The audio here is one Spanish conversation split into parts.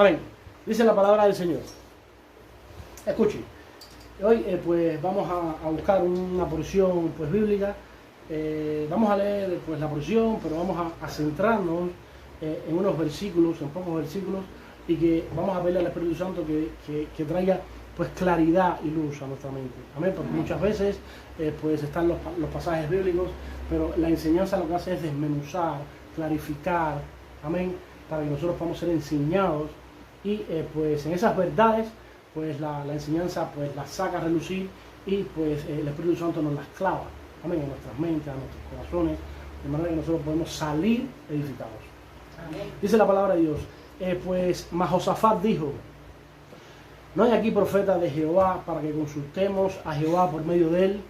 Amén. Dice la palabra del Señor. Escuchen. Hoy pues vamos a buscar una porción pues bíblica. Vamos a leer pues la porción, pero vamos a centrarnos en unos versículos, en pocos versículos, y que vamos a pedirle al Espíritu Santo que traiga pues claridad y luz a nuestra mente. Amén, porque muchas veces pues están los pasajes bíblicos, pero la enseñanza lo que hace es desmenuzar, clarificar, amén, para que nosotros podamos ser enseñados y pues en esas verdades pues la enseñanza pues las saca a relucir y pues el Espíritu Santo nos las clava, amén, en nuestras mentes, en nuestros corazones, de manera que nosotros podemos salir edificados. Amén. Dice la palabra de Dios, pues Josafat dijo: no hay aquí profeta de Jehová para que consultemos a Jehová por medio de él.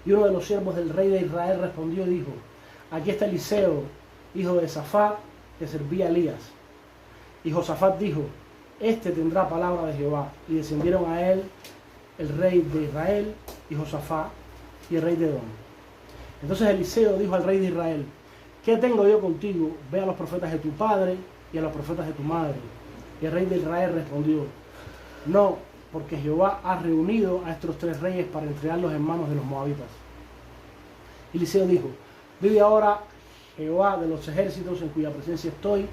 Y uno de los siervos del rey de Israel respondió y dijo: aquí está Eliseo, hijo de Safat, que servía a Elías. Y Josafat dijo: este tendrá palabra de Jehová. Y descendieron a él el rey de Israel y Josafat y el rey de Edom. Entonces Eliseo dijo al rey de Israel: ¿qué tengo yo contigo? Ve a los profetas de tu padre y a los profetas de tu madre. Y el rey de Israel respondió: no, porque Jehová ha reunido a estos tres reyes para entregarlos en manos de los moabitas. Eliseo dijo: vive ahora Jehová de los ejércitos en cuya presencia estoy,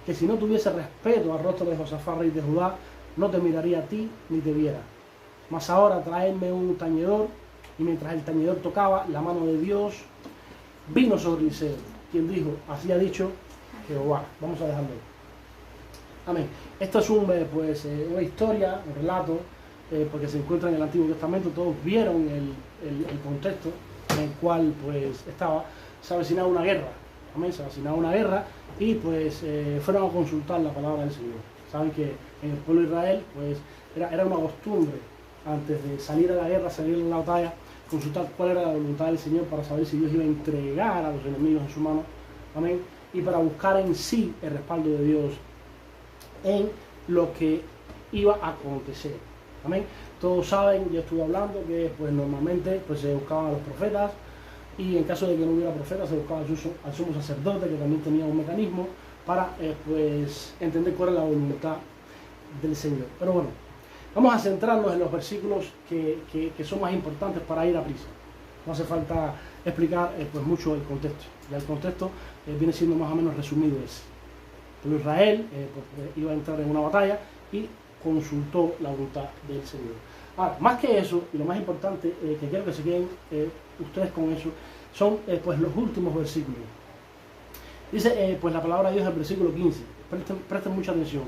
que si no tuviese respeto al rostro de Josafat, rey de Judá, no te miraría a ti ni te viera. Mas ahora traedme un tañedor. Y mientras el tañedor tocaba, la mano de Dios vino sobre Eliseo, quien dijo: así ha dicho Jehová. Vamos a dejarlo ahí. Amén. Esto es una historia, un relato, porque se encuentra en el Antiguo Testamento. Todos vieron el contexto en el cual pues estaba. Se avecinaba una guerra. Amén. Se avecinaba una guerra y pues fueron a consultar la palabra del Señor. Saben que en el pueblo de Israel pues era una costumbre, antes de salir a la guerra, salir a la batalla, consultar cuál era la voluntad del Señor para saber si Dios iba a entregar a los enemigos en su mano. Amén. Y para buscar en sí el respaldo de Dios en lo que iba a acontecer. Amén. Todos saben, yo estuve hablando que pues normalmente pues se buscaban a los profetas, y en caso de que no hubiera profetas se buscaba al sumo sacerdote, que también tenía un mecanismo para pues entender cuál era la voluntad del Señor. Pero bueno, vamos a centrarnos en los versículos que son más importantes para ir a prisa. No hace falta explicar pues mucho el contexto. Ya el contexto viene siendo más o menos resumido ese. Pero Israel pues, iba a entrar en una batalla y consultó la voluntad del Señor. Ahora, más que eso, y lo más importante, que quiero que se queden ustedes con eso, son pues los últimos versículos. Dice pues la palabra de Dios en el versículo 15. Presten mucha atención.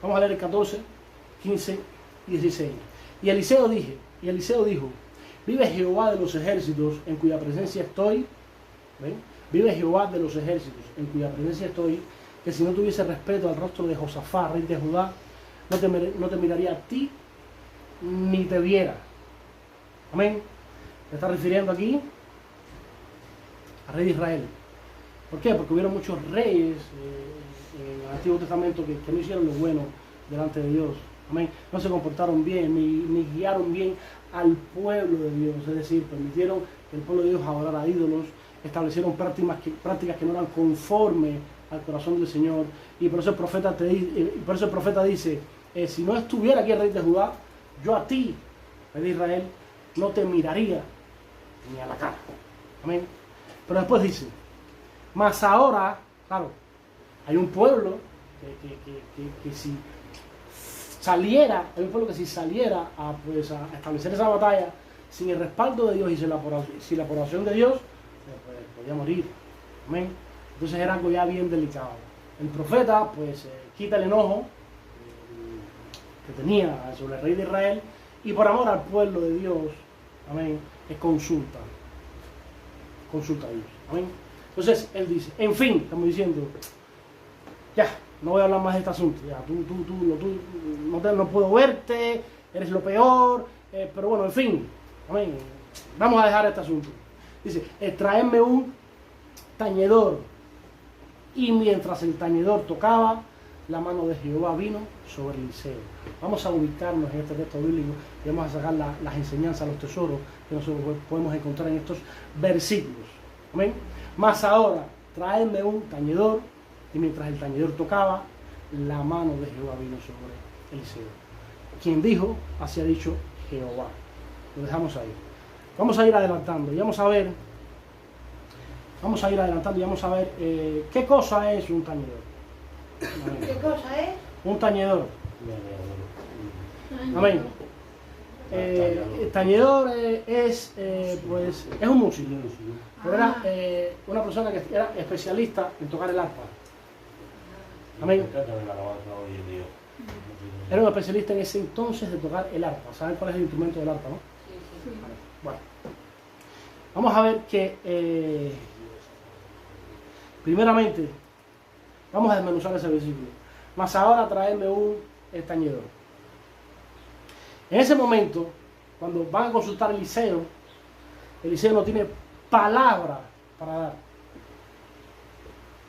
Vamos a leer el 14, 15 y 16. Y Eliseo dijo: vive Jehová de los ejércitos en cuya presencia estoy. ¿Ven? Vive Jehová de los ejércitos en cuya presencia estoy, que si no tuviese respeto al rostro de Josafat, rey de Judá, no te miraría a ti ni te viera. Amén. Se está refiriendo aquí al rey de Israel. ¿Por qué? Porque hubieron muchos reyes en el Antiguo Testamento que no hicieron lo bueno delante de Dios. Amén. No se comportaron bien, ni guiaron bien al pueblo de Dios. Es decir, permitieron que el pueblo de Dios adorara a ídolos, establecieron prácticas que no eran conforme al corazón del Señor. Y por eso el profeta dice: si no estuviera aquí el rey de Judá, yo a ti, rey de Israel, no te miraría ni a la cara. Amén. Pero después dice: mas ahora, claro, hay un pueblo que si saliera, a establecer esa batalla sin el respaldo de Dios y sin la aprobación de Dios, pues podía morir. Amén. Entonces era algo ya bien delicado. El profeta pues quita el enojo que tenía sobre el rey de Israel, y por amor al pueblo de Dios, amén, consulta a Dios. Amén. Entonces él dice, en fin, estamos diciendo, ya, no voy a hablar más de este asunto, ya, no puedo verte, eres lo peor, pero bueno, en fin, amén, vamos a dejar este asunto. Dice, traedme un tañedor. Y mientras el tañedor tocaba, la mano de Jehová vino sobre Eliseo. Vamos a ubicarnos en este texto bíblico y vamos a sacar las enseñanzas, los tesoros que nosotros podemos encontrar en estos versículos. Amén. Mas ahora, traedme un tañedor. y mientras el tañedor tocaba, la mano de Jehová vino sobre Eliseo. Quien dijo, así ha dicho Jehová. Lo dejamos ahí. Vamos a ir adelantando y vamos a ver qué cosa es un tañedor. ¿Qué cosa es? Un tañedor. Amén. El tañedor es un músico, pero era una persona que era especialista en tocar el arpa. Amén. Era un especialista en ese entonces de tocar el arpa. ¿Saben cuál es el instrumento del arpa, no? Sí. Bueno, vamos a ver que primeramente vamos a desmenuzar ese versículo. Mas ahora traedme un tañedor. En ese momento, cuando van a consultar a Eliseo, Eliseo no tiene palabra para dar.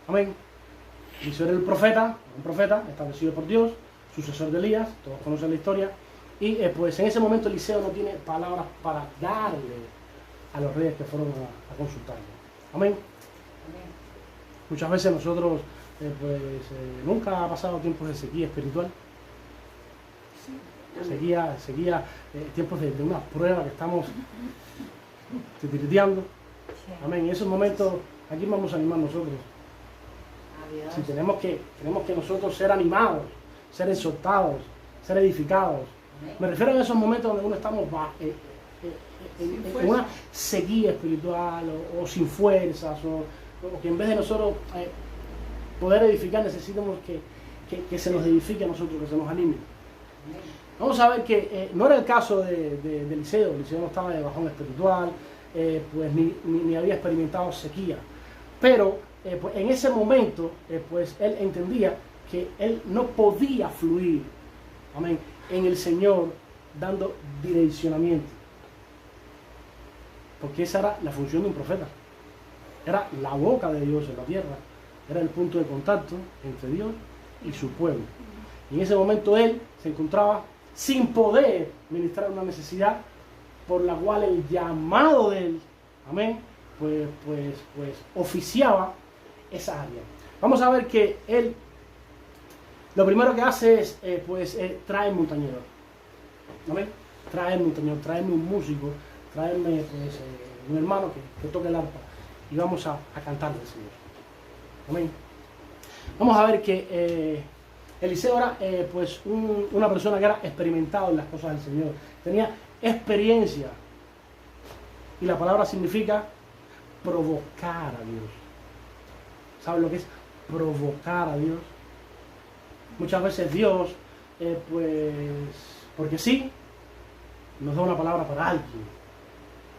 Amén. Eliseo era un profeta establecido por Dios, sucesor de Elías, todos conocen la historia, y pues en ese momento Eliseo no tiene palabras para darle a los reyes que fueron a consultarlo. Amén. Muchas veces nosotros nunca ha pasado tiempos de sequía espiritual. Seguía tiempos de una prueba que estamos titiriteando. Amén. En esos momentos, ¿a quién vamos a animar nosotros? Si tenemos que nosotros ser animados, ser exhortados, ser edificados. Me refiero a esos momentos donde uno estamos en una sequía espiritual o sin fuerzas, o que en vez de nosotros poder edificar necesitamos que se nos edifique a nosotros, que se nos anime. Vamos a ver que no era el caso de Eliseo. Eliseo no estaba de bajón espiritual, pues ni había experimentado sequía. Pero pues en ese momento, pues él entendía que él no podía fluir, amén, en el Señor dando direccionamiento. Porque esa era la función de un profeta. Era la boca de Dios en la tierra. Era el punto de contacto entre Dios y su pueblo. Y en ese momento él se encontraba sin poder ministrar una necesidad por la cual el llamado de él, amén, pues oficiaba esa área. Vamos a ver que él lo primero que hace es traerme un tañedor, amén, traerme un tañedor, traerme un músico, traerme un hermano que toque el arpa y vamos a cantarle al Señor, amén. Vamos a ver que Eliseo era una persona que era experimentado en las cosas del Señor, tenía experiencia, y la palabra significa provocar a Dios. ¿Saben lo que es provocar a Dios? Muchas veces Dios, porque sí, nos da una palabra para alguien,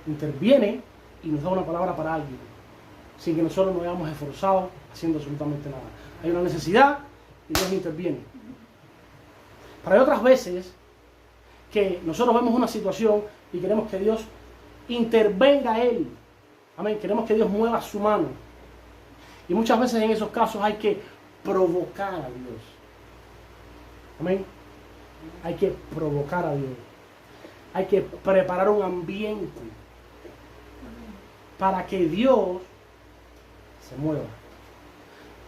interviene y nos da una palabra para alguien, sin que nosotros nos hayamos esforzado haciendo absolutamente nada. Hay una necesidad y Dios interviene. Pero hay otras veces que nosotros vemos una situación y queremos que Dios intervenga Él. Amén. Queremos que Dios mueva su mano. Y muchas veces en esos casos hay que provocar a Dios. Amén. Hay que provocar a Dios. Hay que preparar un ambiente para que Dios se mueva.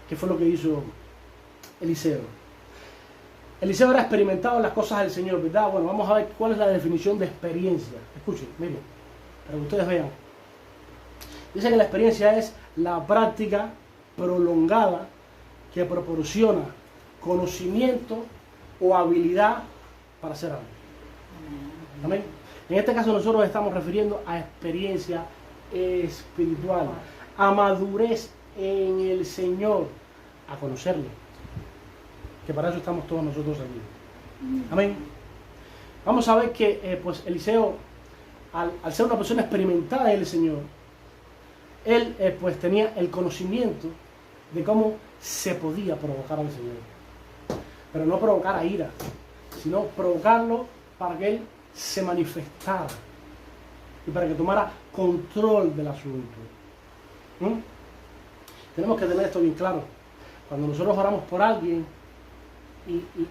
¿Qué fue lo que hizo Eliseo? Eliseo era experimentado en las cosas del Señor, ¿verdad? Bueno, vamos a ver cuál es la definición de experiencia. Escuchen, miren, para que ustedes vean. Dice que la experiencia es la práctica prolongada que proporciona conocimiento o habilidad para hacer algo. Amén. En este caso nosotros estamos refiriendo a experiencia espiritual, a madurez en el Señor, a conocerle. Que para eso estamos todos nosotros aquí. Amén. Vamos a ver que Eliseo, al ser una persona experimentada en el Señor, él tenía el conocimiento de cómo se podía provocar al Señor. Pero no provocar a ira, sino provocarlo para que Él se manifestara y para que tomara control del asunto. Tenemos que tener esto bien claro. Cuando nosotros oramos por alguien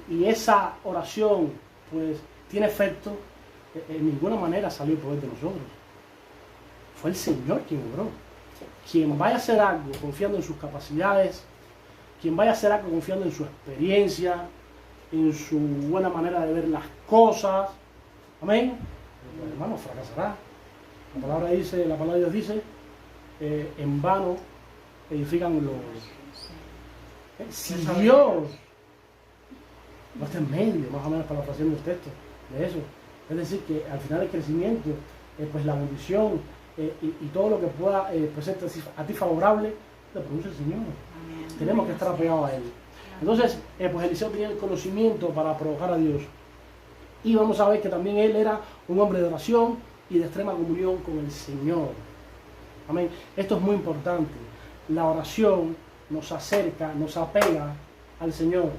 y esa oración tiene efecto, en ninguna manera salió el poder de nosotros. Fue el Señor quien obró. Quien vaya a hacer algo confiando en sus capacidades, quien vaya a hacer algo confiando en su experiencia, en su buena manera de ver las cosas, amén, pues, hermano, fracasará. La palabra de Dios dice, en vano edifican los... Si Dios no está en medio, más o menos parafraseando el texto de eso, es decir, que al final el crecimiento, pues la bendición y todo lo que pueda pues ser a ti favorable, lo produce el Señor. Amén. Tenemos que estar apegados a Él. Entonces, pues Eliseo tenía el conocimiento para provocar a Dios. Y vamos a ver que también él era un hombre de oración y de extrema comunión con el Señor. Amén. Esto es muy importante. La oración nos acerca, nos apega al Señor.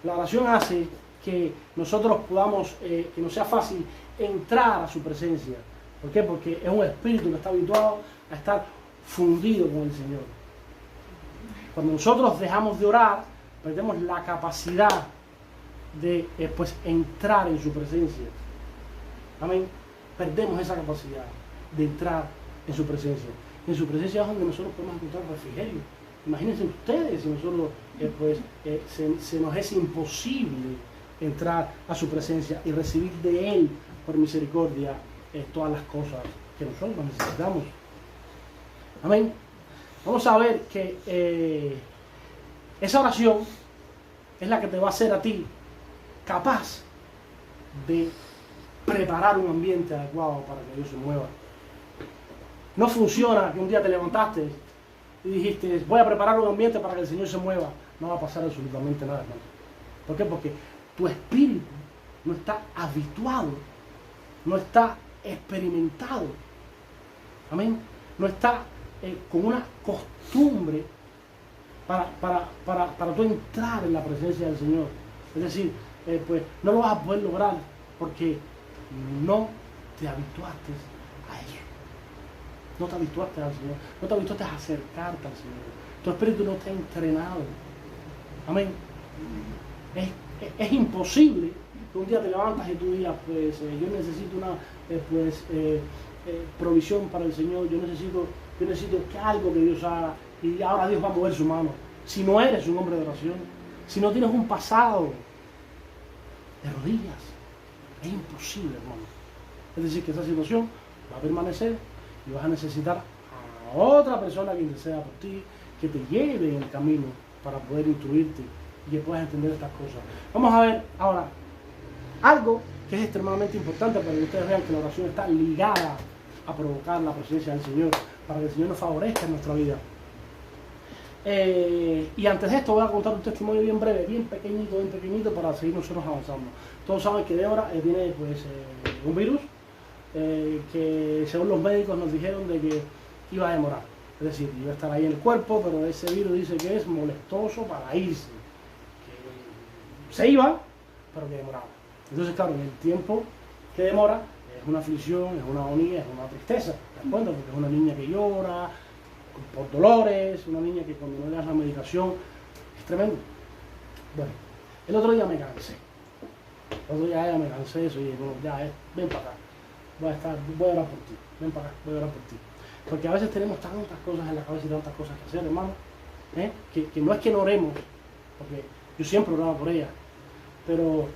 La oración hace que nosotros podamos, que nos sea fácil entrar a su presencia. ¿Por qué? Porque es un espíritu que está habituado a estar fundido con el Señor. Cuando nosotros dejamos de orar, perdemos la capacidad de pues entrar en su presencia. Amén. Perdemos esa capacidad de entrar en su presencia. En su presencia es donde nosotros podemos encontrar refrigerio. Imagínense ustedes si nosotros se nos es imposible entrar a su presencia y recibir de Él por misericordia todas las cosas que nosotros necesitamos. Amén. Vamos a ver que esa oración es la que te va a hacer a ti capaz de preparar un ambiente adecuado para que Dios se mueva. No funciona que un día te levantaste y dijiste, voy a preparar un ambiente para que el Señor se mueva. No va a pasar absolutamente nada, hermano. ¿Por qué? Porque tu espíritu no está habituado, no está experimentado. Amén. No está con una costumbre para tú entrar en la presencia del Señor. Es decir, pues no lo vas a poder lograr porque no te habituaste a eso. No te habituaste al Señor. No te habituaste a acercarte al Señor. Tu espíritu no está entrenado. Amén. Es imposible que un día te levantas y tú digas, pues yo necesito una provisión para el Señor. Yo necesito que algo que Dios haga y ahora Dios va a mover su mano. Si no eres un hombre de oración, si no tienes un pasado de rodillas, es imposible, hermano. Es decir, que esa situación va a permanecer y vas a necesitar a otra persona que interceda por ti, que te lleve en el camino para poder instruirte y que puedas entender estas cosas. Vamos a ver ahora algo que es extremadamente importante para que ustedes vean que la oración está ligada a provocar la presencia del Señor, para que el Señor nos favorezca en nuestra vida. Y antes de esto voy a contar un testimonio bien breve, bien pequeñito para seguir nosotros avanzando. Todos saben que Débora tiene pues, un virus que según los médicos nos dijeron de que iba a demorar. Es decir, iba a estar ahí en el cuerpo, pero ese virus dice que es molestoso para irse. Que se iba, pero que demoraba. Entonces, claro, en el tiempo que demora, es una aflicción, es una agonía, es una tristeza. ¿Te das cuenta? Porque es una niña que llora por dolores, una niña que cuando no le das la medicación es tremendo. Bueno, el otro día me cansé. El otro día ya me cansé de eso y dije, bueno, ya, ven para acá. Voy a orar por ti. Ven para acá, voy a orar por ti. Porque a veces tenemos tantas cosas en la cabeza y tantas cosas que hacer, hermano, que no es que no oremos, porque yo siempre oraba por ella, pero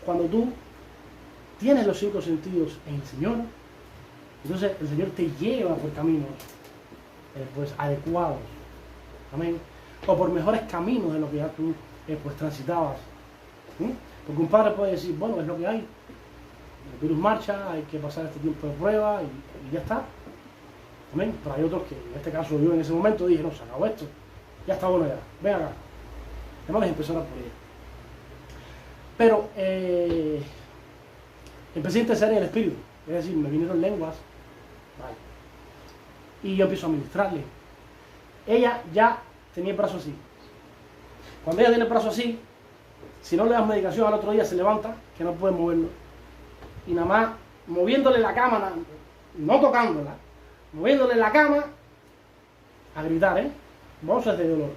cuando tú tienes los 5 sentidos en el Señor, entonces el Señor te lleva por caminos pues adecuados, amén, o por mejores caminos de lo que ya tú pues transitabas. Porque un padre puede decir, bueno, es lo que hay, el virus marcha, hay que pasar este tiempo de prueba y ya está. Amén. Pero hay otros que, en este caso yo en ese momento dije, no, se acabó esto, ya está bueno ya, ven acá. Hermanos, empezó a orar por ella. Pero empecé a interceder en el Espíritu, es decir, me vinieron lenguas, vale, y yo empiezo a ministrarle. Ella ya tenía el brazo así. Cuando ella tiene el brazo así, si no le das medicación al otro día se levanta, que no puede moverlo. Y nada más moviéndole la cama, no tocándola, moviéndole la cama, a gritar, voces de dolor.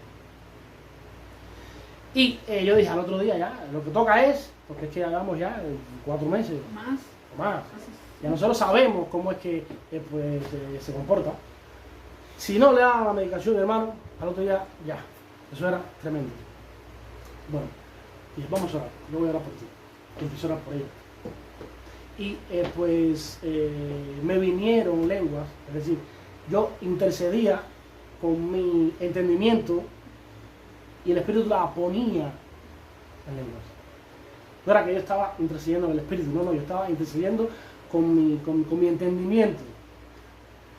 Y yo dije al otro día ya, lo que toca es, porque es que hagamos ya 4 meses o más. Ya nosotros sabemos cómo es que se comporta. Si no le da la medicación, hermano, al otro día ya, Eso era tremendo. Bueno, y vamos a orar. Yo voy a orar por ti. Yo empiezo a orar por ella. Y me vinieron lenguas, es decir, yo intercedía con mi entendimiento y el Espíritu la ponía en lenguas. No era que yo estaba intercediendo en el Espíritu, no, yo estaba intercediendo con mi entendimiento.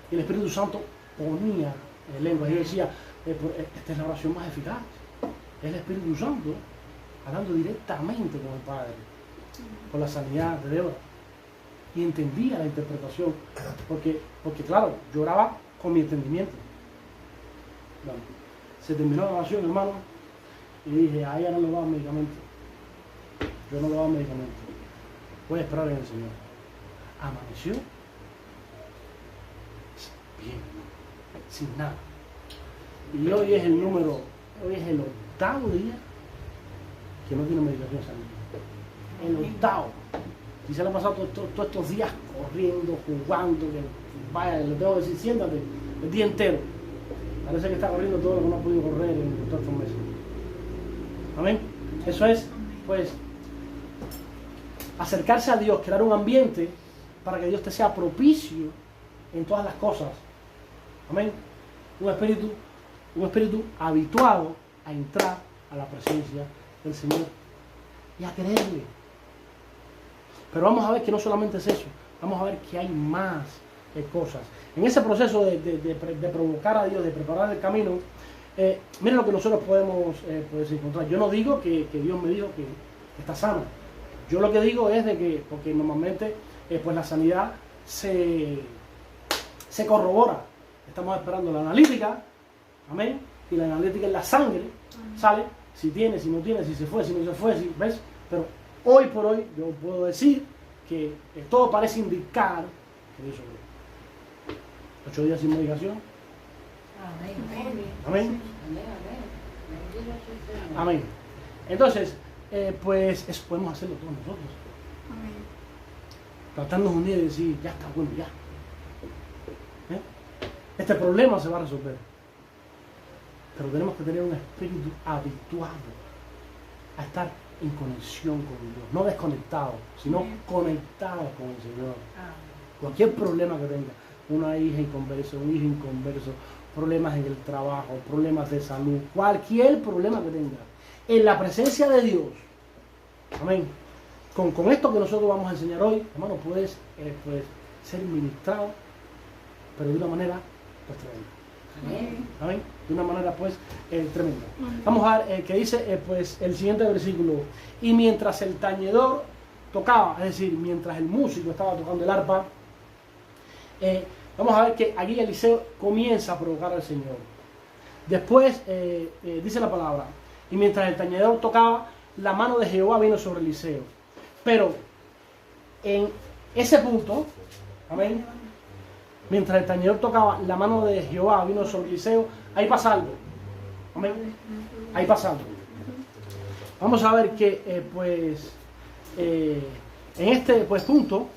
Y el Espíritu Santo ponía en lenguas. Y yo decía, esta es la oración más eficaz. Es el Espíritu Santo hablando directamente con el Padre, por la sanidad de Débora. Y entendía la interpretación, porque claro, yo oraba con mi entendimiento. Bueno, se terminó la oración, hermano, y dije, a ella no le va a dar medicamento. Yo no le voy a dar medicamento. Voy a esperar en el Señor. Amaneció bien, sin nada. Y hoy es el octavo día que no tiene medicación sanguínea. El octavo. Y se le ha pasado todos estos días corriendo, jugando, que vaya, le tengo que decir, siéntate, el día entero. Parece que está corriendo todo lo que no ha podido correr en todos estos meses. Amén. Eso es, pues, acercarse a Dios, crear un ambiente para que Dios te sea propicio en todas las cosas. Amén. Un espíritu habituado a entrar a la presencia del Señor y a quererle. Pero vamos a ver que no solamente es eso, vamos a ver que hay más cosas. En ese proceso de provocar a Dios, de preparar el camino, miren lo que nosotros podemos encontrar. Yo no digo que Dios me dijo que está sano. Yo lo que digo es de que, porque normalmente pues la sanidad se corrobora. Estamos esperando la analítica, amén, y la analítica en la sangre sale, si tiene, si no tiene, si se fue, si no se fue, si, ¿ves? Pero hoy por hoy yo puedo decir que todo parece indicar que Dios sobró. 8 días sin medicación. Amén. Amén. Entonces, pues eso podemos hacerlo todos nosotros. Amén. Tratarnos un día y decir, ya está bueno, ya. Este problema se va a resolver. Pero tenemos que tener un espíritu habituado a estar en conexión con Dios. No desconectado, sino conectado con el Señor. Cualquier problema que tenga, una hija inconversa, un hijo inconverso, problemas en el trabajo, problemas de salud, cualquier problema que tenga, en la presencia de Dios. Amén. Con esto que nosotros vamos a enseñar hoy, hermano, puedes ser ministrado, pero de una manera pues tremenda. Amén. De una manera pues tremenda. Vamos a ver que dice pues el siguiente versículo. Y mientras el tañedor tocaba, es decir, mientras el músico estaba tocando el arpa, vamos a ver que aquí Eliseo comienza a provocar al Señor. Después dice la palabra, y mientras el tañedor tocaba, la mano de Jehová vino sobre Eliseo. Pero en ese punto, amén, mientras el tañedor tocaba, la mano de Jehová vino sobre Eliseo, ahí pasa algo. Amén. Ahí pasa algo. Vamos a ver que en este punto,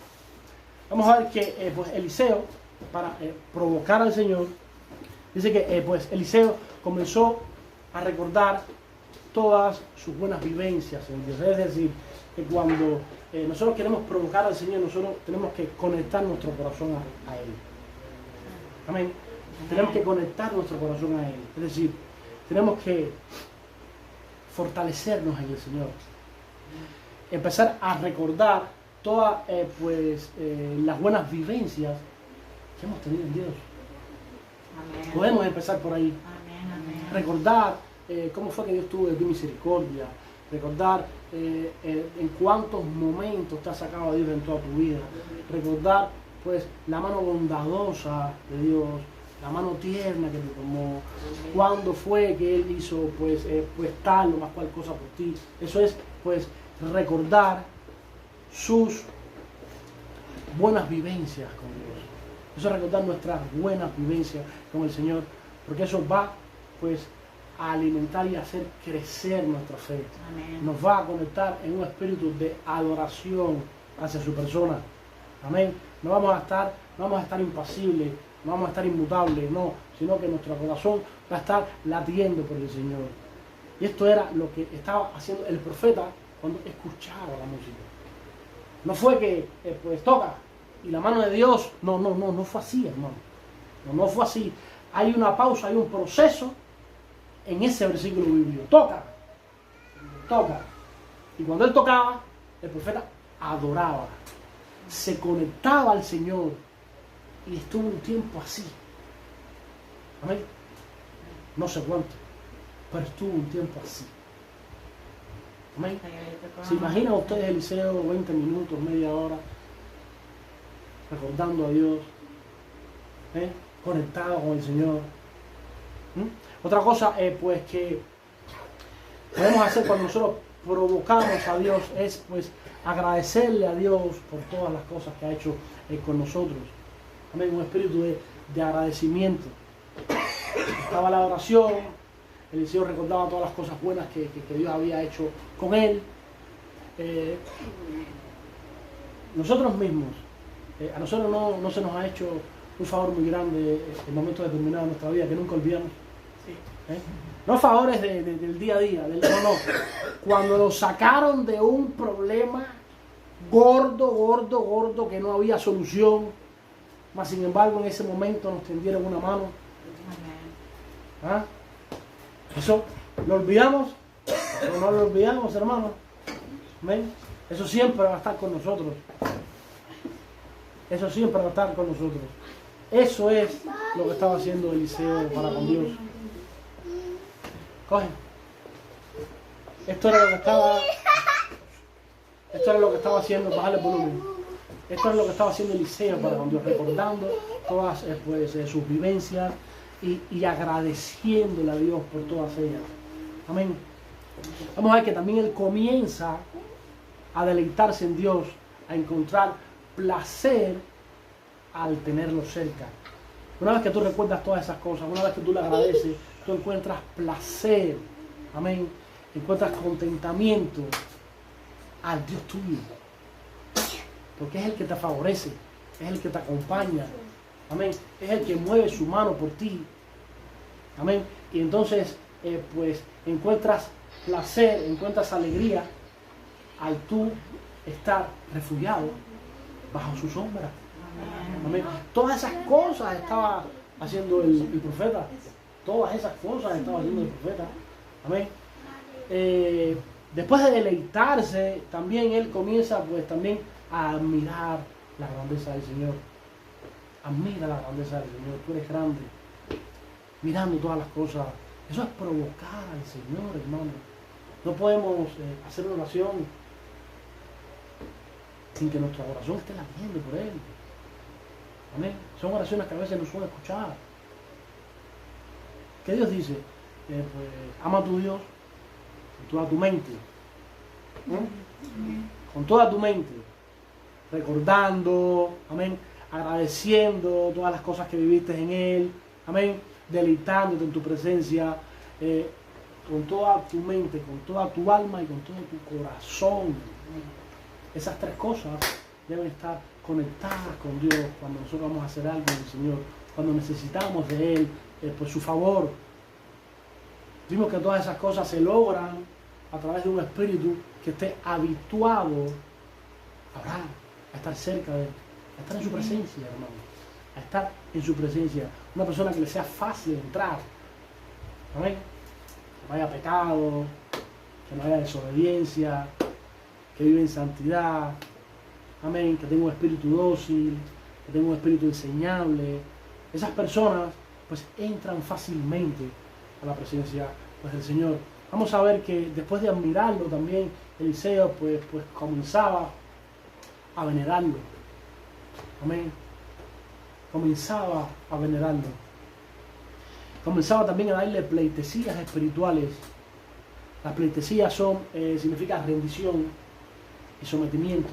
vamos a ver que Eliseo, para provocar al Señor, dice que Eliseo comenzó a recordar todas sus buenas vivencias en Dios. Es decir, que cuando nosotros queremos provocar al Señor, nosotros tenemos que conectar nuestro corazón a Él. Amén. Tenemos que conectar nuestro corazón a Él. Es decir, tenemos que fortalecernos en el Señor. Empezar a recordar todas las buenas vivencias que hemos tenido en Dios. Amén. Podemos empezar por ahí. Amén, amén. Recordar cómo fue que Dios tuvo de ti misericordia. Recordar en cuántos momentos te ha sacado Dios en toda tu vida. Recordar pues la mano bondadosa de Dios, la mano tierna que te tomó, cuándo fue que Él hizo pues tal o más cual cosa por ti. Eso es pues recordar sus buenas vivencias con Dios. Eso es recordar nuestras buenas vivencias con el Señor, porque eso va pues a alimentar y a hacer crecer nuestra fe. Amén. Nos va a conectar en un espíritu de adoración hacia su persona. Amén. No vamos a estar impasibles, no vamos a estar inmutables, no, sino que nuestro corazón va a estar latiendo por el Señor. Y esto era lo que estaba haciendo el profeta cuando escuchaba la música. No fue que, pues toca, y la mano de Dios, no fue así, hermano. No fue así. Hay una pausa, hay un proceso en ese versículo bíblico. Toca. Y cuando él tocaba, el profeta adoraba, se conectaba al Señor y estuvo un tiempo así. Amén. No sé cuánto, pero estuvo un tiempo así. Amén. ¿Se imaginan ustedes, Eliseo, 20 minutos, media hora, recordando a Dios, conectado con el Señor? Otra cosa, pues que podemos hacer cuando nosotros provocamos a Dios es pues agradecerle a Dios por todas las cosas que ha hecho con nosotros. Amén, un espíritu de agradecimiento. Estaba la oración, Eliseo recordaba todas las cosas buenas que Dios había hecho con él. Nosotros mismos, a nosotros no se nos ha hecho un favor muy grande en momentos determinados de nuestra vida que nunca olvidamos. No favores del día a día, no. Cuando lo sacaron de un problema gordo, que no había solución, mas sin embargo en ese momento nos tendieron una mano. ¿Ah? Eso lo olvidamos, o no lo olvidamos, hermano. ¿Ven? Eso siempre va a estar con nosotros. Eso siempre va a estar con nosotros. Eso es lo que estaba haciendo Eliseo para con Dios. Coge. Esto era lo que estaba haciendo, bájale el volumen. Esto es lo que estaba haciendo Eliseo para con Dios, recordando todas sus vivencias y agradeciéndole a Dios por todas ellas. Amén. Vamos a ver que también él comienza a deleitarse en Dios, a encontrar placer al tenerlo cerca. Una vez que tú recuerdas todas esas cosas, una vez que tú le agradeces, tú encuentras placer, amén, encuentras contentamiento al Dios tuyo, porque es el que te favorece, es el que te acompaña, amén, es el que mueve su mano por ti, amén, y entonces pues encuentras placer, encuentras alegría al tú estar refugiado bajo su sombra. Amén. Todas esas cosas estaba haciendo el profeta. Todas esas cosas estaba haciendo el profeta. Amén. Después de deleitarse, también él comienza pues también a admirar la grandeza del Señor. Admira la grandeza del Señor. Tú eres grande. Mirando todas las cosas. Eso es provocar al Señor, hermano. No podemos hacer una oración sin que nuestro corazón esté latiendo por Él. Amén. Son oraciones que a veces no son escuchadas. ¿Qué Dios dice? Pues, ama a tu Dios con toda tu mente. Con toda tu mente. Recordando, amén. Agradeciendo todas las cosas que viviste en Él. Amén. Deleitándote en tu presencia. Con toda tu mente, con toda tu alma y con todo tu corazón. Esas tres cosas deben estar conectadas con Dios cuando nosotros vamos a hacer algo del Señor, cuando necesitamos de Él, por su favor. Vimos que todas esas cosas se logran a través de un espíritu que esté habituado a orar, a estar cerca de Él, a estar en su presencia, hermano, a estar en su presencia. Una persona que le sea fácil entrar, amén, que no haya pecado, que no haya desobediencia, que vive en santidad, amén, que tenga un espíritu dócil, que tenga un espíritu enseñable. Esas personas pues entran fácilmente a la presencia pues, del Señor. Vamos a ver que después de admirarlo también Eliseo pues comenzaba a venerarlo. Amén. Comenzaba a venerarlo. Comenzaba también a darle pleitesías espirituales. Las pleitesías significa rendición y sometimiento.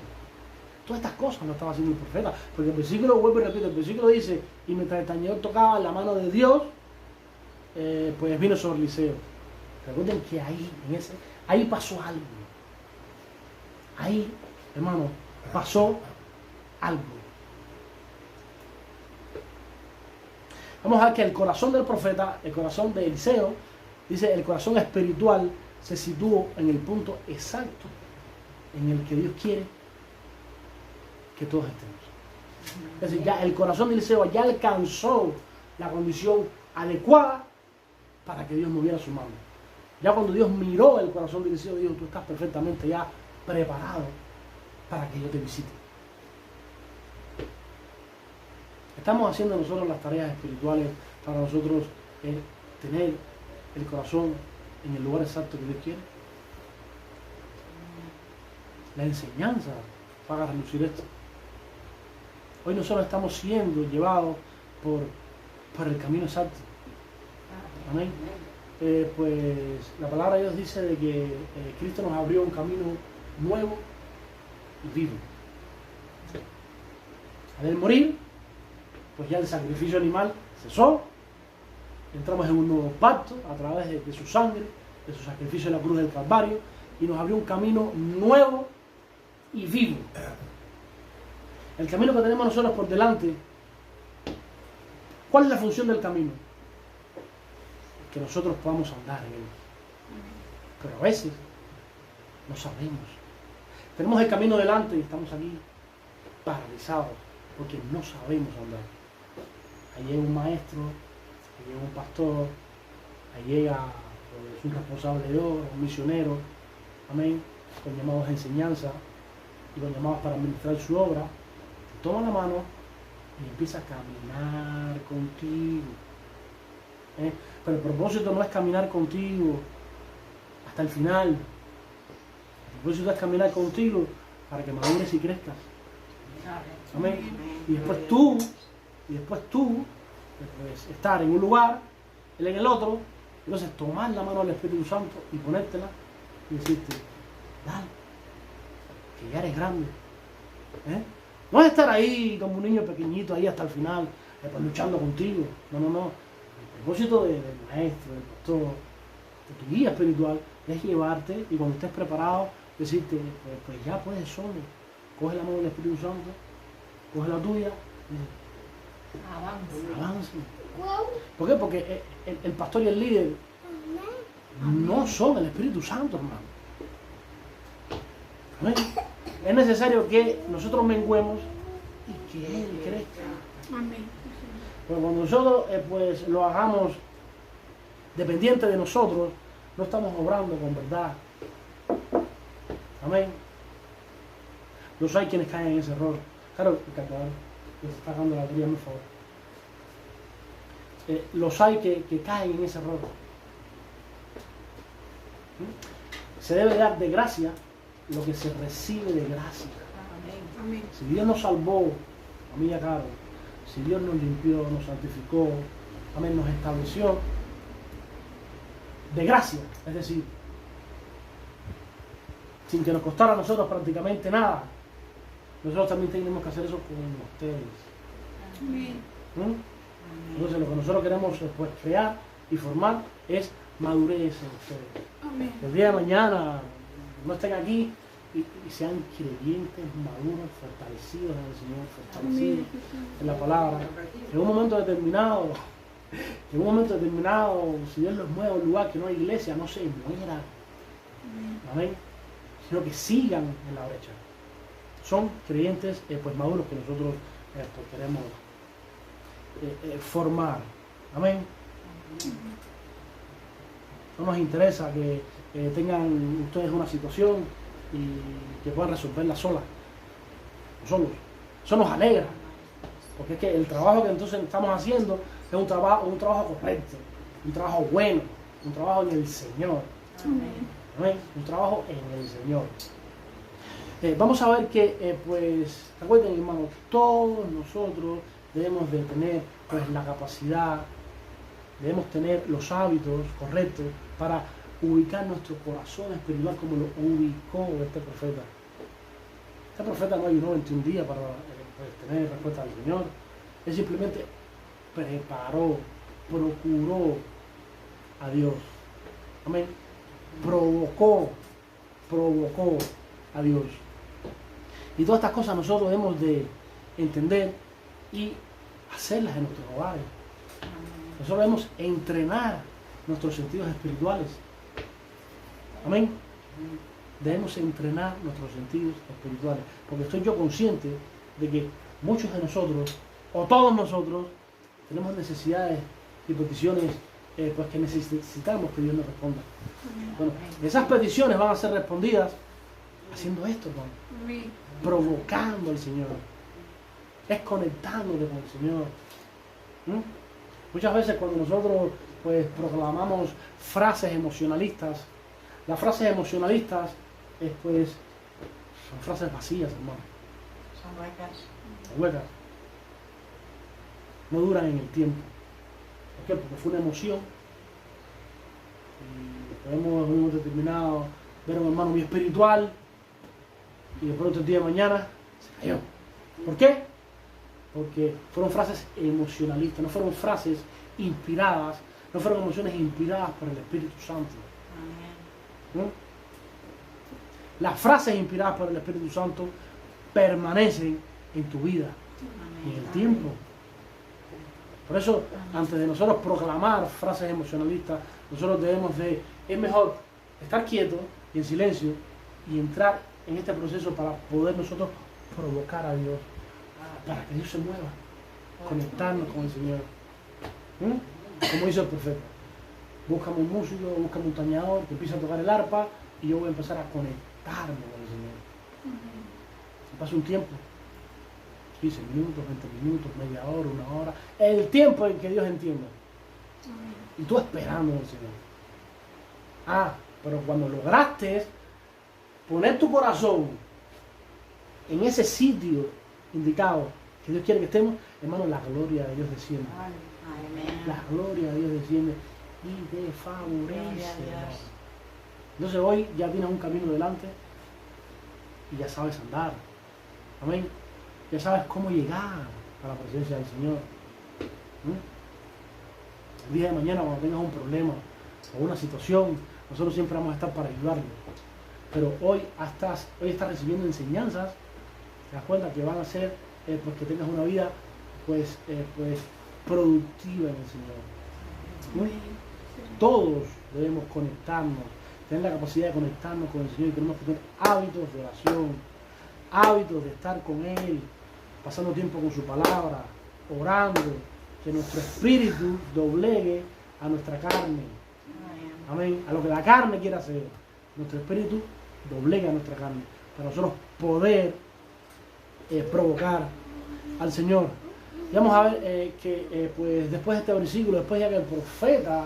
Todas estas cosas lo estaba haciendo el profeta, porque el versículo, vuelvo y repito, el versículo dice, y mientras el tañedor tocaba la mano de Dios, pues vino sobre Eliseo. Recuerden que ahí pasó algo. Ahí, hermano, pasó algo. vamos a ver que el corazón del profeta, el corazón de Eliseo, dice el corazón espiritual se situó en el punto exacto en el que Dios quiere que todos estemos. Es decir, ya el corazón de Eliseo ya alcanzó la condición adecuada para que Dios moviera su mano. Ya cuando Dios miró el corazón de Eliseo, dijo, tú estás perfectamente ya preparado para que yo te visite. Estamos haciendo nosotros las tareas espirituales para nosotros tener el corazón en el lugar exacto que Dios quiere. La enseñanza para relucir esto. Hoy nosotros estamos siendo llevados por el camino exacto. Amén. Pues la palabra de Dios dice de que Cristo nos abrió un camino nuevo y vivo. Al morir, pues ya el sacrificio animal cesó. Entramos en un nuevo pacto a través de su sangre, de su sacrificio en la cruz del Calvario, y nos abrió un camino nuevo y vivo. El camino que tenemos nosotros por delante, ¿cuál es la función del camino? Que nosotros podamos andar en él. Pero a veces no sabemos. Tenemos el camino delante y estamos aquí paralizados porque no sabemos andar. Ahí llega un maestro, ahí llega un pastor, ahí llega pues, un responsable de obra, un misionero, amén, con llamados de enseñanza y con llamados para administrar su obra, te toma la mano y empieza a caminar contigo. Pero el propósito no es caminar contigo hasta el final. El propósito es caminar contigo para que madures y crezcas. Amén. Y después tú pues, estar en un lugar, él en el otro, entonces tomar la mano del Espíritu Santo y ponértela y decirte, dale, que ya eres grande. No es estar ahí como un niño pequeñito ahí hasta el final, pues, luchando contigo. No. El propósito del maestro, del pastor, de tu guía espiritual, es llevarte y cuando estés preparado, decirte, pues ya puedes solo. Coge la mano del Espíritu Santo, coge la tuya y avance. ¿Por qué? Porque el pastor y el líder no son el Espíritu Santo, hermano. ¿Amén? Es necesario que nosotros menguemos y que Él crezca. Amén. Pero cuando nosotros pues lo hagamos dependiente de nosotros, no estamos obrando con verdad. Amén. Los hay quienes caen en ese error. Claro, el cantador, que se está dando la batería, por favor. Los hay que caen en ese error. Se debe dar de gracia lo que se recibe de gracia. Amén. Si Dios nos salvó, a mí y a Carlos, si Dios nos limpió, nos santificó, amén, nos estableció de gracia, es decir, sin que nos costara a nosotros prácticamente nada, nosotros también tenemos que hacer eso con ustedes. Amén. Entonces lo que nosotros queremos pues, crear y formar es madurez en ustedes. Amén. El día de mañana no estén aquí y sean creyentes, maduros, fortalecidos en el Señor, fortalecidos en la palabra. En un momento determinado, si Dios los mueve a un lugar que no hay iglesia, no se mueran. Amén. Sino que sigan en la brecha. Son creyentes pues maduros que nosotros pues, queremos formar. Amén. No nos interesa que tengan ustedes una situación y que puedan resolverla solos. Eso nos alegra, porque es que el trabajo que entonces estamos haciendo es un trabajo correcto, un trabajo bueno, un trabajo en el Señor. Amén. Un trabajo en el Señor. Vamos a ver que, pues, recuerden, hermanos, todos nosotros debemos de tener pues, la capacidad, debemos tener los hábitos correctos para ubicar nuestro corazón espiritual como lo ubicó este profeta. Este profeta no ayunó 21 días para pues, tener respuesta del Señor. Él simplemente preparó, procuró a Dios. Amén. Provocó a Dios. Y todas estas cosas nosotros debemos de entender y hacerlas en nuestros hogares. Nosotros debemos entrenar nuestros sentidos espirituales. Amén. Debemos entrenar nuestros sentidos espirituales. Porque estoy yo consciente de que muchos de nosotros, o todos nosotros, tenemos necesidades y peticiones pues que necesitamos que Dios nos responda. Bueno, esas peticiones van a ser respondidas haciendo esto, hermano. Provocando al Señor. Es conectándote con el Señor. Muchas veces cuando nosotros pues proclamamos frases emocionalistas, las frases emocionalistas pues son frases vacías, hermano. Son huecas. Son huecas. No duran en el tiempo. ¿Por qué? Porque fue una emoción. Y podemos en un momento determinado ver a un hermano muy espiritual y de pronto el día de mañana se cayó. ¿Por qué? Porque fueron frases emocionalistas, no fueron frases inspiradas, no fueron emociones inspiradas por el Espíritu Santo. ¿No? Las frases inspiradas por el Espíritu Santo permanecen en tu vida y en el tiempo. Por eso, antes de nosotros proclamar frases emocionalistas, nosotros debemos de, es mejor estar quietos y en silencio y entrar en este proceso para poder nosotros provocar a Dios, para que Dios se mueva, conectarnos con el Señor. Como dice el profeta, búscame un músico, búscame un tañador que empiece a tocar el arpa y yo voy a empezar a conectarme con el Señor. Pasa un tiempo, 15 minutos, 20 minutos, media hora, una hora, el tiempo en que Dios entienda. Y tú esperando en el Señor. Pero cuando lograste poner tu corazón en ese sitio indicado que Dios quiere que estemos, hermano, la gloria de Dios desciende. La gloria de Dios desciende y te favorece. Entonces hoy ya tienes un camino delante y ya sabes andar. Amén. Ya sabes cómo llegar a la presencia del Señor. El día de mañana, cuando tengas un problema o una situación, nosotros siempre vamos a estar para ayudarle. Pero hoy estás recibiendo enseñanzas, te das cuenta que van a hacer pues que tengas una vida pues productiva en el Señor. Todos debemos conectarnos, tener la capacidad de conectarnos con el Señor y tenemos que tener hábitos de oración, hábitos de estar con Él, pasando tiempo con su palabra, orando, que nuestro espíritu doblegue a nuestra carne. Amén. A lo que la carne quiera hacer, nuestro espíritu doblega a nuestra carne, para nosotros poder provocar al Señor. Y vamos a ver que pues después de este versículo, después ya que el profeta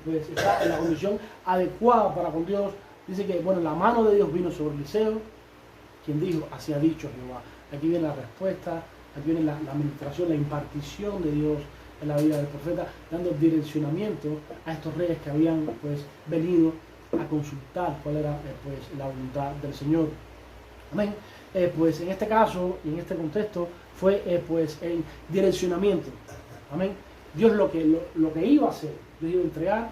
pues, está en la condición adecuada para con Dios, dice que bueno, la mano de Dios vino sobre Eliseo, quien dijo, así ha dicho Jehová. Aquí viene la respuesta, aquí viene la administración, la impartición de Dios en la vida del profeta, dando direccionamiento a estos reyes que habían pues venido a consultar cuál era pues la voluntad del Señor. Amén. Pues en este caso y en este contexto fue pues el direccionamiento. Amén. Dios lo que iba a hacer, Dios iba a entregar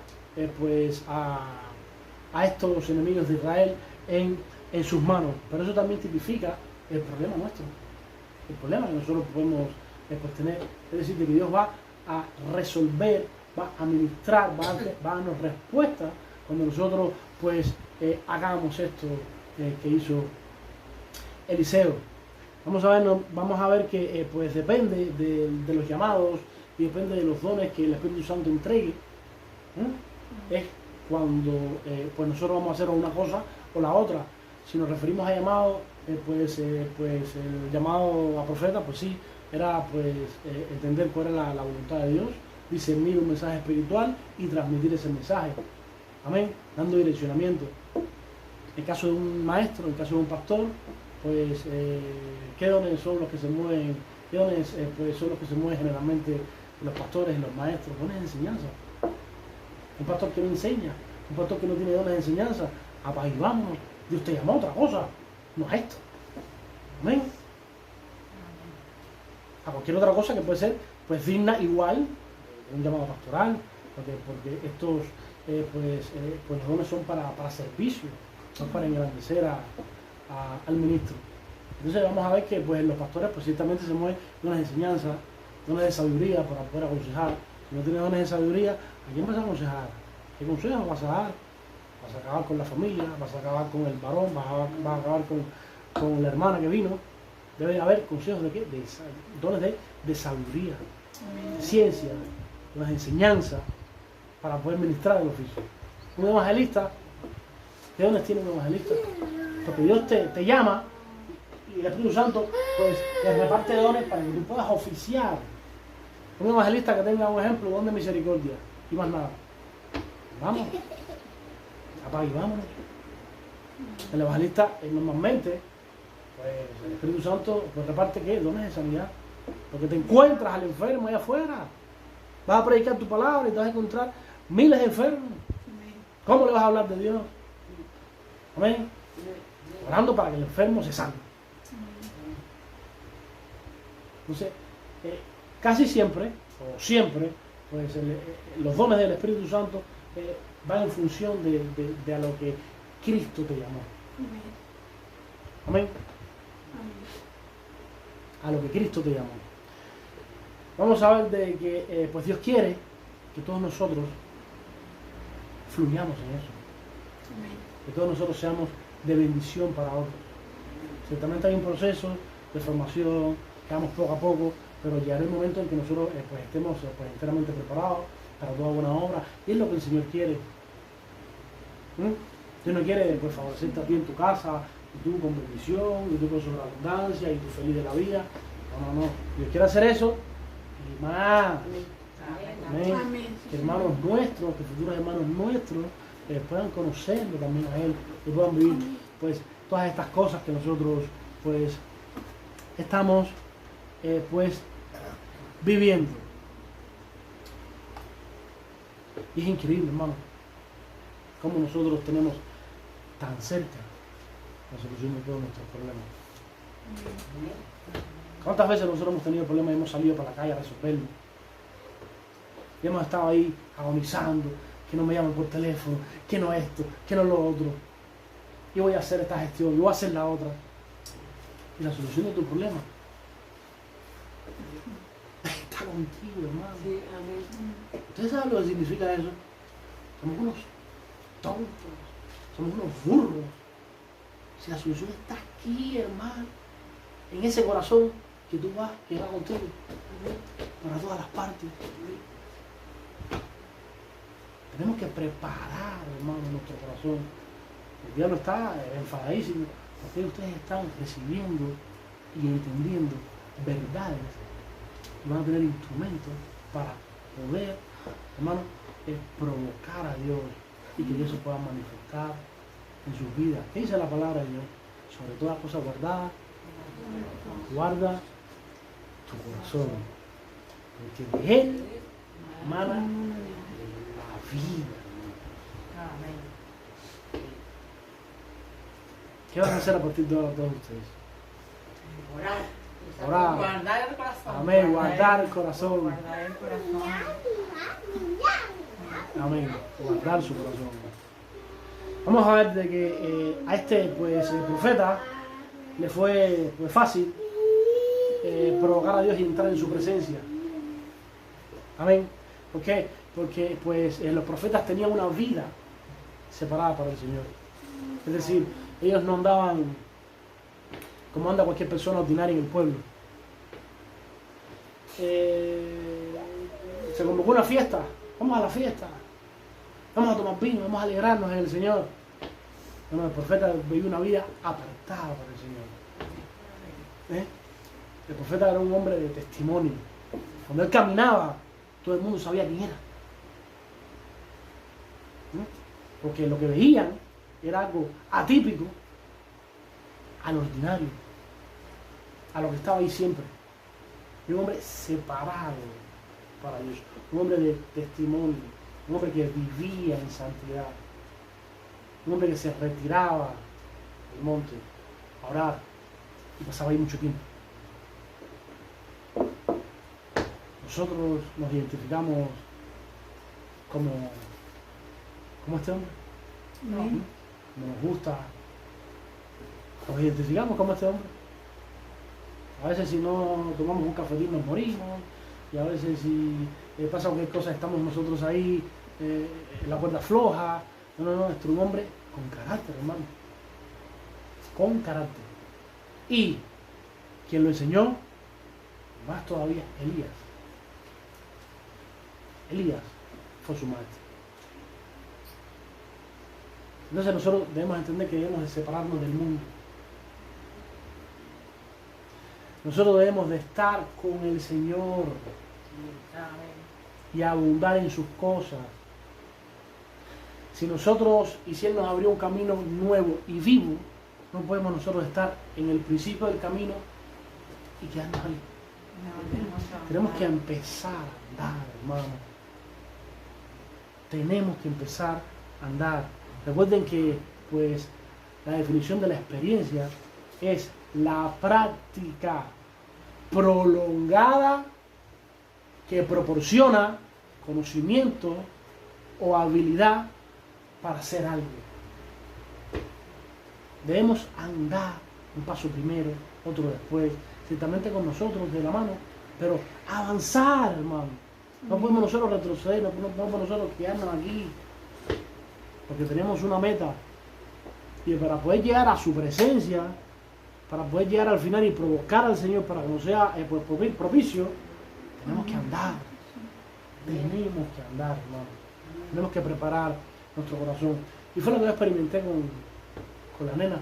pues a estos enemigos de Israel en sus manos. Pero eso también tipifica el problema nuestro, el problema que nosotros podemos pues, tener. Es decir, que Dios va a resolver, va a ministrar, va a darnos respuesta cuando nosotros pues hagamos esto que hizo Eliseo. Vamos a ver que pues depende de los llamados y depende de los dones que el Espíritu Santo entregue. Es cuando pues nosotros vamos a hacer una cosa o la otra. Si nos referimos a llamado, pues el llamado a profeta, pues sí, era pues entender cuál era la voluntad de Dios, discernir un mensaje espiritual y transmitir ese mensaje. Amén, dando direccionamiento. En el caso de un maestro, en el caso de un pastor, pues qué dones son los que se mueven, qué dones pues son los que se mueven generalmente los pastores y los maestros, dones de enseñanza. Un pastor que no enseña, un pastor que no tiene dones de enseñanza, ahí vámonos, Dios te llamó a otra cosa, no a esto. Amén. A cualquier otra cosa que puede ser pues digna igual, un llamado pastoral, porque estos pues los dones son para servicio, son para engrandecer al ministro. Entonces vamos a ver que pues los pastores pues ciertamente se mueven dones de enseñanza, dones de sabiduría para poder aconsejar, si no tienes dones de sabiduría, ¿a quién vas a aconsejar? ¿Qué consejos vas a dar? Vas a acabar con la familia, vas a acabar con el varón, vas a acabar con la hermana que vino. Debe haber consejos de qué? Dones de sabiduría, de ciencia, de enseñanza, para poder ministrar el oficio. Un evangelista, ¿qué dones tiene un evangelista? Porque Dios te llama y el Espíritu Santo pues te reparte dones para que tú puedas oficiar. Un evangelista que tenga un ejemplo, don de misericordia y más nada. Vamos, apague y vámonos. El evangelista normalmente, pues el Espíritu Santo pues reparte ¿qué? Dones de sanidad. Porque te encuentras al enfermo allá afuera. Vas a predicar tu palabra y te vas a encontrar miles de enfermos. ¿Cómo le vas a hablar de Dios? Amén. Orando para que el enfermo se sane. Entonces, casi siempre, o siempre, pues los dones del Espíritu Santo van en función de a lo que Cristo te llamó. Amén. A lo que Cristo te llamó. Vamos a ver de que pues Dios quiere que todos nosotros fluyamos en eso. Que todos nosotros seamos de bendición para otros. Ciertamente hay un proceso de formación, que vamos poco a poco, pero llegará el momento en que nosotros pues estemos pues enteramente preparados para toda buena obra. Y es lo que el Señor quiere. Dios no quiere pues favorecerte a ti en tu casa, y tú con bendición, y tú con sobreabundancia, y tú feliz de la vida. No, no, no. Dios quiere hacer eso y más. Amén. Amén. Que hermanos nuestros, que futuros hermanos nuestros puedan conocerlo también a Él, que puedan vivir pues todas estas cosas que nosotros pues estamos pues viviendo. Y es increíble, hermano, cómo nosotros tenemos tan cerca la solución de todos nuestros problemas. ¿Cuántas veces nosotros hemos tenido problemas y hemos salido para la calle a resolverlo? Y hemos estado ahí agonizando, que no me llaman por teléfono, que no esto, que no lo otro. Yo voy a hacer esta gestión, yo voy a hacer la otra. Y la solución de tu problema está contigo, hermano. Sí, amén. ¿Ustedes saben lo que significa eso? Somos unos tontos, somos unos burros. Si la solución está aquí, hermano, en ese corazón que tú vas, que va contigo, para todas las partes. Tenemos que preparar, hermano, nuestro corazón. El diablo está enfadadísimo porque ustedes están recibiendo y entendiendo verdades y van a tener instrumentos para poder, hermano, provocar a Dios y que Dios se pueda manifestar en sus vidas. ¿Qué dice la palabra de Dios? Sobre todas las cosas guardadas, guarda tu corazón, porque de él emana la vida. ¿Qué van a hacer a partir de ahora todos ustedes? Orar. Guardar el corazón. Amén. Guardar el corazón. Guardar el corazón. Amén. Guardar su corazón. Vamos a ver de que a este pues profeta le fue pues, fácil provocar a Dios y entrar en su presencia. Amén. ¿Por qué? Porque pues los profetas tenían una vida separada para el Señor. Es decir, ellos no andaban como anda cualquier persona ordinaria en el pueblo. Se convocó una fiesta. Vamos a la fiesta. Vamos a tomar vino, vamos a alegrarnos en el Señor. No, el profeta vivió una vida apartada para el Señor. El profeta era un hombre de testimonio. Cuando él caminaba, todo el mundo sabía quién era. Porque lo que veían era algo atípico al ordinario, a lo que estaba ahí siempre. Y un hombre separado para Dios, un hombre de testimonio, un hombre que vivía en santidad, un hombre que se retiraba del monte a orar y pasaba ahí mucho tiempo. Nosotros nos identificamos como este hombre. Como nos gusta. Nos identificamos como este hombre. A veces si no tomamos un cafetín nos morimos. Y a veces si pasa cualquier cosa, estamos nosotros ahí, la cuerda floja. No, es un hombre con carácter, hermano. Con carácter. Y quien lo enseñó, más todavía, Elías. Elías fue su maestro. Entonces nosotros debemos entender que debemos de separarnos del mundo. Nosotros debemos de estar con el Señor y abundar en sus cosas. Si nosotros, y si Él nos abrió un camino nuevo y vivo, no podemos nosotros estar en el principio del camino y quedarnos ahí. Tenemos que empezar a andar, hermano. Tenemos que empezar a andar. Recuerden que, pues, la definición de la experiencia es la práctica prolongada que proporciona conocimiento o habilidad para hacer algo. Debemos andar un paso primero, otro después, ciertamente con nosotros de la mano, pero avanzar, hermano. No podemos nosotros retroceder, no podemos nosotros quedarnos aquí, porque tenemos una meta. Y para poder llegar a su presencia, para poder llegar al final y provocar al Señor para que nos sea propicio, tenemos que andar. Tenemos que andar, hermano. Tenemos que preparar nuestro corazón. Y fue lo que yo experimenté con la nena.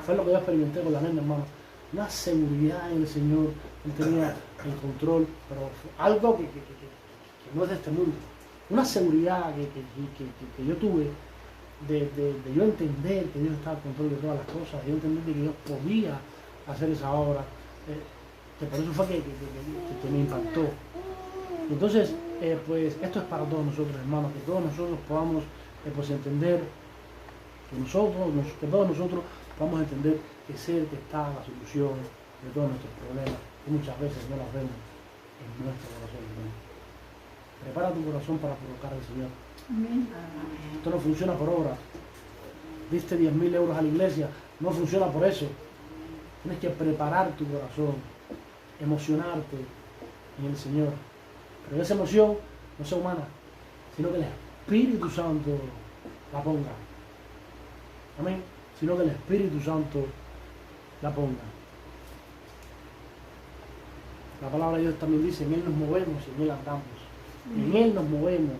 Fue lo que yo experimenté con la nena, hermano. Una seguridad en el Señor. Él tenía el control, pero algo que no es de este mundo. Una seguridad que yo tuve de yo entender que Dios estaba al control de todas las cosas, de yo entender que Dios podía hacer esa obra, que por eso fue que me impactó. Entonces, pues esto es para todos nosotros, hermanos, que todos nosotros podamos pues entender que todos nosotros podamos entender que es Él que está en la solución de todos nuestros problemas, que muchas veces no las vemos en nuestro corazón, hermano. Prepara tu corazón para provocar al Señor. Amén. Esto no funciona por obra. Diste 10.000 euros a la iglesia, no funciona por eso. Tienes que preparar tu corazón, emocionarte en el Señor. Pero esa emoción no sea humana, sino que el Espíritu Santo la ponga. Amén. Sino que el Espíritu Santo la ponga. La palabra de Dios también dice, en Él nos movemos y en Él andamos. En Él nos movemos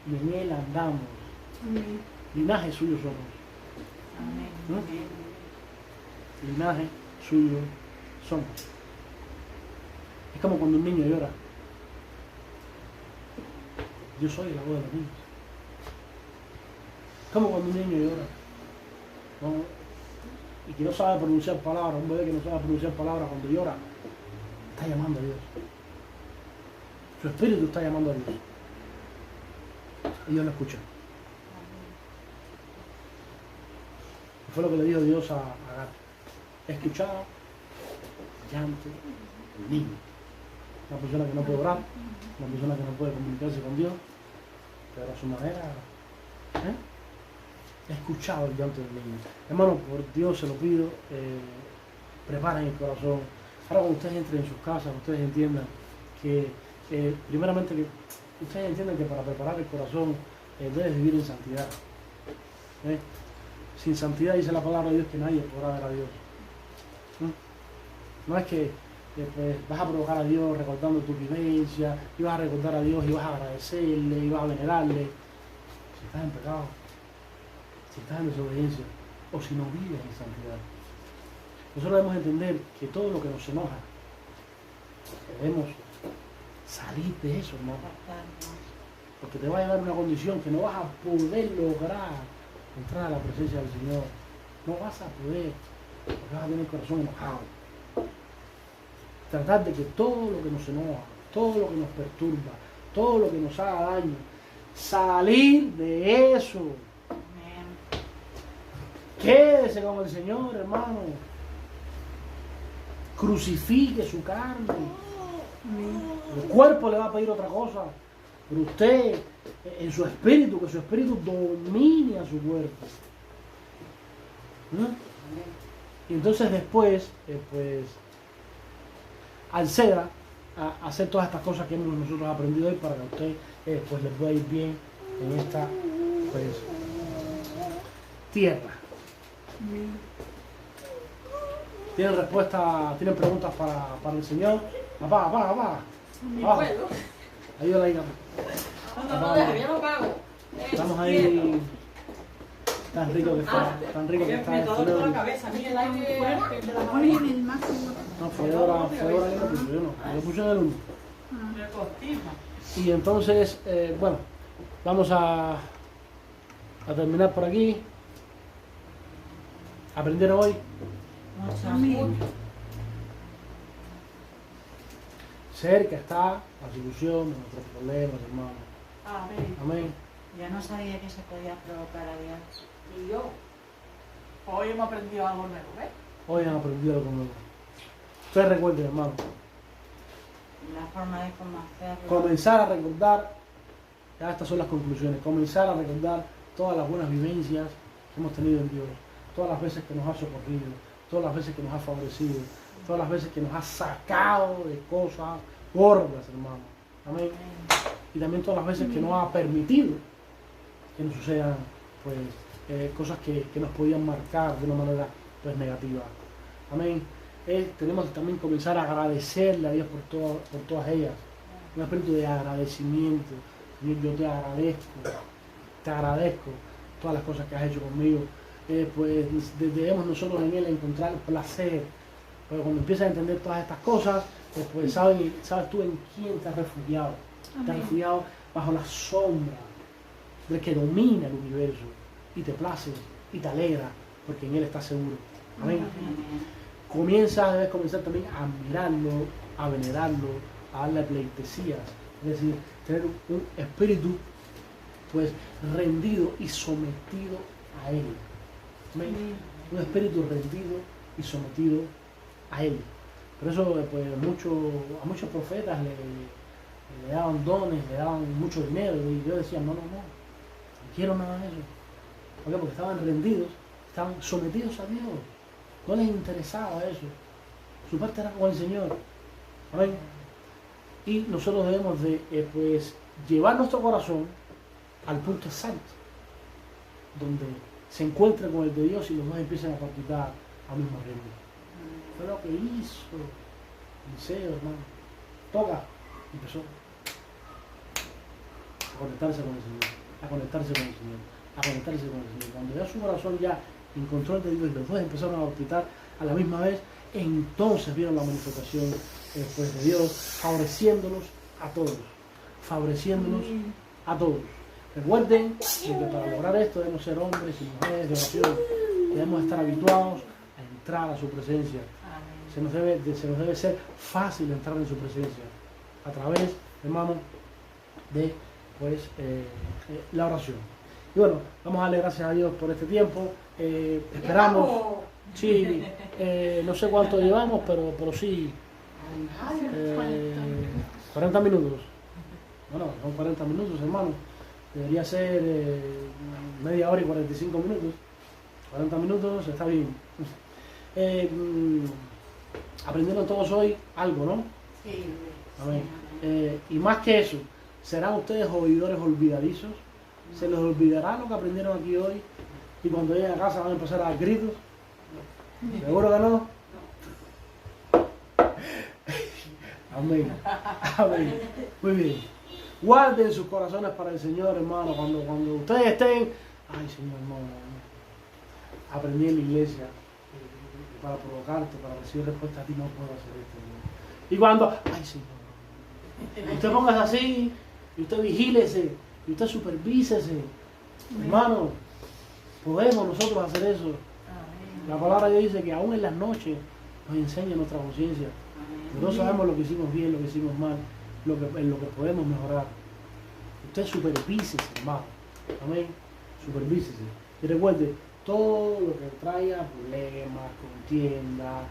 y en Él andamos. Amén. Linaje suyo somos. Amén. Linaje suyo somos. Es como cuando un niño llora. Yo soy la voz de los niños. Es como cuando un niño llora. ¿No? Y que no sabe pronunciar palabras, un bebé que no sabe pronunciar palabras cuando llora, está llamando a Dios. Su espíritu está llamando a Dios. Y Dios lo escucha. Y fue lo que le dijo Dios a Agar. Escuchaba llanto del niño. Una persona que no puede orar, una persona que no puede comunicarse con Dios, pero a su manera, escuchaba el llanto del niño. Hermano, por Dios se lo pido, preparen el corazón. Ahora cuando ustedes entren en sus casas, ustedes entiendan que, primeramente, que ustedes entiendan que para preparar el corazón debes vivir en santidad. Sin santidad dice la palabra de Dios que nadie podrá ver a Dios. No es que pues, vas a provocar a Dios recordando tu vivencia, y vas a recordar a Dios y vas a agradecerle y vas a venerarle. Si estás en pecado, si estás en desobediencia o si no vives en santidad. Nosotros debemos entender que todo lo que nos enoja, debemos salir de eso, hermano. Porque te va a llevar a una condición que no vas a poder lograr entrar a la presencia del Señor. No vas a poder, porque vas a tener el corazón enojado. Tratar de que todo lo que nos enoja, todo lo que nos perturba, todo lo que nos haga daño, salir de eso. Quédese con el Señor, hermano. Crucifique su carne. El cuerpo le va a pedir otra cosa, pero usted, en su espíritu, que su espíritu domine a su cuerpo. Y entonces después, pues, al a hacer todas estas cosas que hemos nosotros aprendido hoy para que a usted pues les pueda ir bien en esta pues, tierra. ¿Tienen respuesta, tienen preguntas para el Señor? Papá. Ni puedo. Ayúdala ahí, No, deja, yo lo pago. Estamos ahí. Tan rico que está Me esto, todo ¿no? la cabeza. Mira el aire de la Pones en el máximo. No, fue hora que lo puse, yo no. Lo puse en el 1. Me costija. Y entonces, bueno, vamos a terminar por aquí. ¿Aprendieron hoy? Amén. Cerca está la solución de nuestros problemas, hermano. Amén. Amén. Yo no sabía que se podía provocar a Dios. Y yo. Hoy hemos aprendido algo nuevo, ¿ves? Hoy han aprendido algo nuevo. Ustedes recuerden, hermano, La forma de cómo hacerlo. comenzar a recordar, ya estas son las conclusiones, comenzar a recordar todas las buenas vivencias que hemos tenido en Dios, todas las veces que nos ha socorrido, todas las veces que nos ha favorecido, todas las veces que nos ha sacado de cosas gordas, hermano. Amén. Y también todas las veces que nos ha permitido que nos sucedan pues, cosas que nos podían marcar de una manera pues, negativa. Amén. Tenemos que también comenzar a agradecerle a Dios por todas ellas. Un espíritu de agradecimiento. Señor, yo te agradezco todas las cosas que has hecho conmigo. Pues debemos nosotros en Él encontrar placer. Pero cuando empiezas a entender todas estas cosas, pues sabes tú en quién te has refugiado. Te has refugiado bajo la sombra del que domina el universo y te place y te alegra porque en Él estás seguro. Amén. Debes comenzar también a admirarlo, a venerarlo, a darle pleitesías, es decir, tener un espíritu pues rendido y sometido a Él. Amén. Un espíritu rendido y sometido a Él. Por eso pues, a muchos profetas le daban dones, le daban mucho dinero y Dios decía, no quiero nada de eso. ¿Por qué? Porque estaban rendidos, estaban sometidos a Dios. No les interesaba eso. Su parte era con el Señor. Amén. Y nosotros debemos de pues, llevar nuestro corazón al punto exacto, donde se encuentre con el de Dios y los dos empiezan a practicar al mismo ritmo. Fue lo que hizo Eliseo, hermano. Toca. Empezó a conectarse con el Señor, a conectarse con el Señor, a conectarse con el Señor. Cuando ya su corazón ya en control de Dios y los dos empezaron a bautar a la misma vez, entonces vieron la manifestación pues, de Dios favoreciéndolos a todos, favoreciéndolos a todos. Recuerden que para lograr esto debemos ser hombres y mujeres de oración, debemos estar habituados a entrar a su presencia. Se nos debe ser fácil entrar en su presencia a través, hermano, de pues, la oración. Y bueno, vamos a darle gracias a Dios por este tiempo. Esperamos, sí, no sé cuánto llevamos, pero sí, 40 minutos. Bueno, son 40 minutos, hermano. Debería ser media hora y 45 minutos. 40 minutos está bien. Aprendieron todos hoy algo, ¿no? Sí. Amén. Y más que eso, ¿serán ustedes oidores olvidadizos? ¿Se les olvidará lo que aprendieron aquí hoy? Y cuando lleguen a casa van a empezar a dar gritos. ¿Seguro que no? Amén. Amén. Muy bien. Guarden sus corazones para el Señor, hermano. Cuando ustedes estén, ay Señor, no. Aprendí en la iglesia para provocarte, para recibir respuesta a ti, no puedo hacer esto, hermano. Y cuando, ay Señor, usted póngase así, y usted vigílese, y usted supervísese. Hermano, podemos nosotros hacer eso. La palabra de Dios dice que aún en las noches nos enseña nuestra conciencia. Nosotros sabemos lo que hicimos bien, lo que hicimos mal, en lo que podemos mejorar. Usted supervísese, hermano. Amén. Supervísese. Y recuerde, todo lo que traiga problemas, contienda,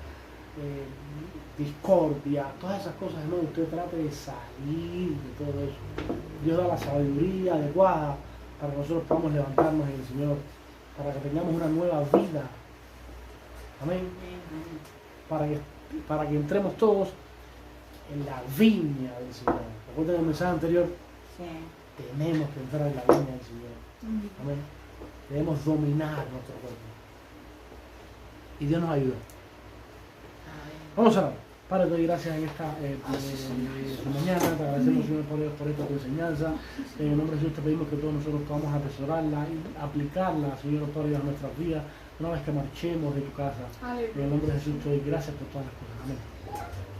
discordia, todas esas cosas, hermano, usted trate de salir de todo eso. Dios da la sabiduría adecuada para que nosotros podamos levantarnos en el Señor, para que tengamos una nueva vida. Amén. Para que entremos todos en la viña del Señor. Recuerden el mensaje anterior, Sí. tenemos que entrar en la viña del Señor. Amén. Debemos dominar nuestro cuerpo. Y Dios nos ayuda. Vamos a orar. Padre, te doy gracias en esta mañana, te agradecemos, Señor, por esta tu enseñanza. En el nombre de Jesús te pedimos que todos nosotros podamos atesorarla y aplicarla, Señor, Padre, a nuestras vidas, una vez que marchemos de tu casa. En el nombre de Jesús te doy gracias por todas las cosas. Amén.